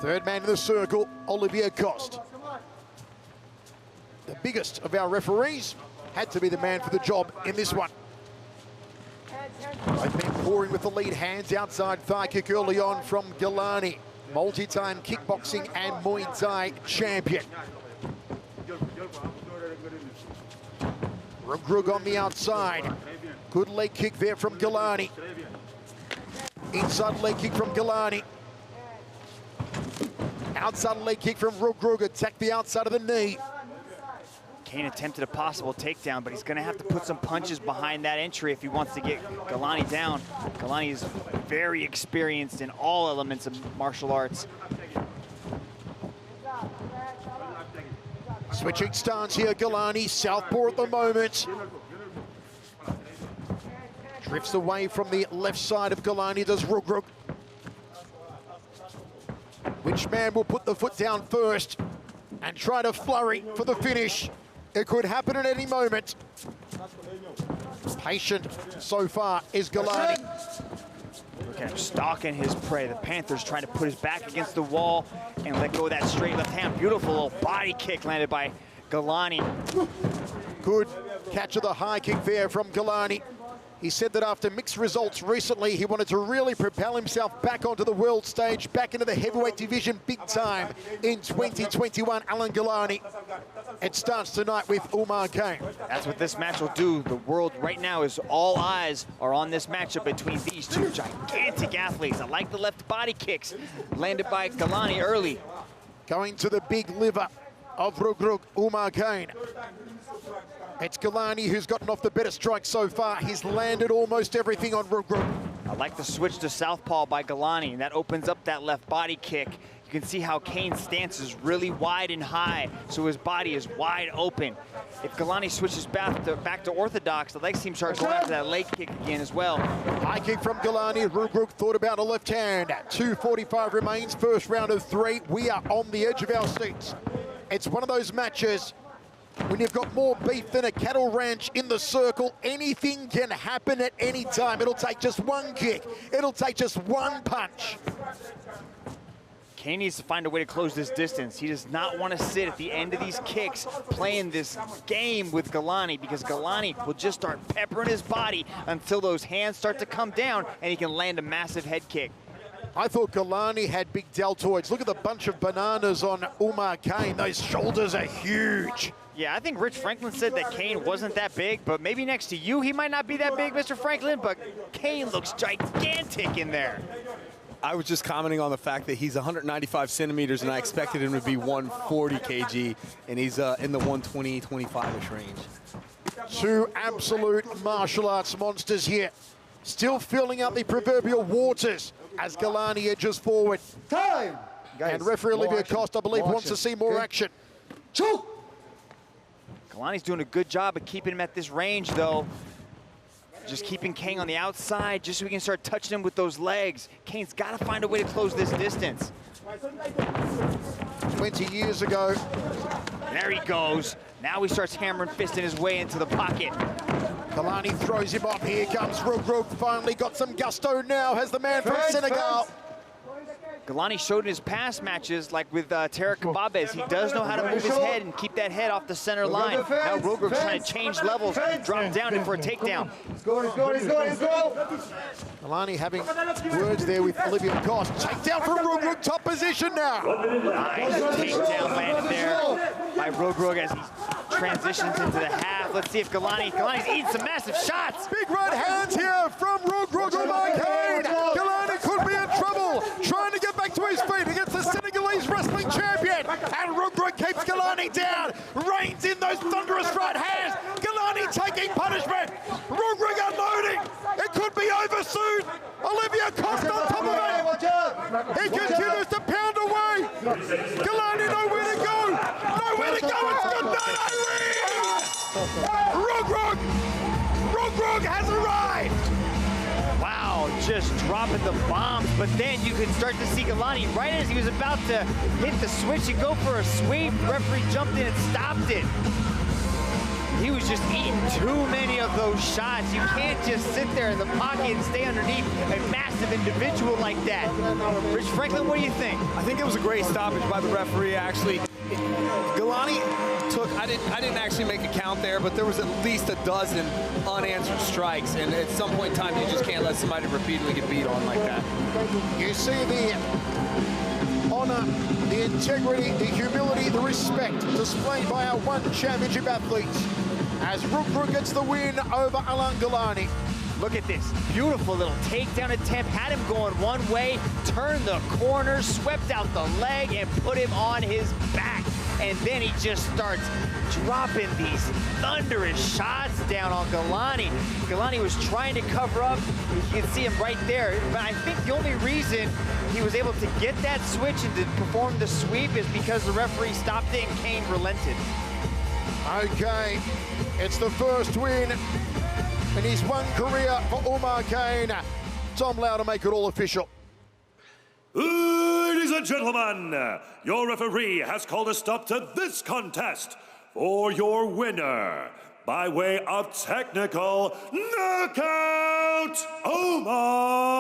Third man in the circle, Olivier Coste. The biggest of our referees had to be the man for the job in this one. Both men pouring with the lead, hands outside, thigh kick early on from Ngalani. Multi-time kickboxing and Muay Thai champion. Reug Reug on the outside. Good leg kick there from Ngalani. Inside leg kick from Ngalani. Outside leg kick from Reug Reug. Attack the outside of the knee. Kane attempted a possible takedown, but he's going to have to put some punches behind that entry if he wants to get Ngalani down. Ngalani is very experienced in all elements of martial arts. Switching stance here, Ngalani, southpaw at the moment. Drifts away from the left side of Ngalani, does Reug Reug. Which man will put the foot down first and try to flurry for the finish? It could happen at any moment. Patient so far is Ngalani. Look at him stalking his prey. The Panther's trying to put his back against the wall and let go of that straight left hand. Beautiful little body kick landed by Ngalani. Good catch of the high kick there from Ngalani. He said that after mixed results recently, he wanted to really propel himself back onto the world stage, back into the heavyweight division big time in 2021. Alain Ngalani. It starts tonight with Umar Kane. That's what this match will do. The world right now is all eyes are on this matchup between these two gigantic athletes. I like the left body kicks landed by Ngalani early. Going to the big liver of Reug Reug, Umar Kane. It's Ngalani who's gotten off the better strike so far. He's landed almost everything on Reug Reug. I like the switch to southpaw by Ngalani, and that opens up that left body kick. You can see how Kane's stance is really wide and high, so his body is wide open. If Ngalani switches back to orthodox, the leg seems to start going after that leg kick again as well. High kick from Ngalani. Reug Reug thought about a left hand. 2:45 remains, first round of 3. We are on the edge of our seats. It's one of those matches when you've got more beef than a cattle ranch in the circle. Anything can happen at any time. It'll take just one kick. It'll take just one punch. Kane needs to find a way to close this distance. He does not want to sit at the end of these kicks playing this game with Ngalani, because Ngalani will just start peppering his body until those hands start to come down and he can land a massive head kick. I thought Ngalani had big deltoids. Look at the bunch of bananas on Umar Kane. Those shoulders are huge. Yeah, I think Rich Franklin said that Kane wasn't that big, but maybe next to you, he might not be that big, Mr. Franklin, but Kane looks gigantic in there. I was just commenting on the fact that he's 195 centimeters, and I expected him to be 140 kg, and he's in the 120, 25-ish range. Two absolute martial arts monsters here. Still filling out the proverbial waters as Ngalani edges forward. Time! Guys, and referee Olivier Coste, I believe, wants to see more action. Choke! Ngalani's doing a good job of keeping him at this range, though. Just keeping Kane on the outside, just so we can start touching him with those legs. Kane's got to find a way to close this distance. 20 years ago. There he goes. Now he starts hammering fisting his way into the pocket. Ngalani throws him up. Here comes Reug Reug. Finally got some gusto now, has the man from Senegal. Ngalani showed in his past matches, like with Tarek Kababes, he does know how to move his head and keep that head off the center line. Now Reug Reug's trying to change levels, drop down in for a takedown. Let's go, let's go, let's go, let's go! Ngalani having words there with Olivier Coste. Takedown from Reug Reug, top position now. Nice takedown landed there by Reug Reug as he transitions into the half. Let's see if Ngalani's eating some massive shots. Big right hands here from Reug Reug. Umar Kane. Ngalani could be in trouble, trying to get back to his feet against the Senegalese wrestling champion. And Reug Reug keeps Ngalani down, reins in those thunderous right hands. Ngalani taking punishment. Reug Reug unloading. It could be over soon. Olivier Coste on top of it. He continues to pound away. Ngalani nowhere to go. Nowhere to go. It's good night, Irene. Reug Reug. Reug Reug has arrived. Wow, just dropping the bombs, but then you could start to see Ngalani right as he was about to hit the switch and go for a sweep. The referee jumped in and stopped it. he was just eating too many of those shots. You can't just sit there in the pocket and stay underneath a massive individual like that. Rich Franklin, what do you think? I think it was a great stoppage by the referee, actually. Ngalani took, I didn't actually make a count there, but there was at least a dozen unanswered strikes, and at some point in time, you just can't let somebody repeatedly get beat on like that. You see the honor, the integrity, the humility, the respect displayed by our one championship athletes as Reug Reug gets the win over Alain Ngalani. Look at this beautiful little takedown attempt. Had him going one way, turned the corner, swept out the leg, and put him on his back. And then he just starts dropping these thunderous shots down on Ngalani. Ngalani was trying to cover up. You can see him right there. But I think the only reason he was able to get that switch and to perform the sweep is because the referee stopped it and Kane relented. Okay, it's the first win in his one career for Umar Kane. Tom Lau to make it all official. Ladies and gentlemen, your referee has called a stop to this contest for your winner by way of technical knockout, Umar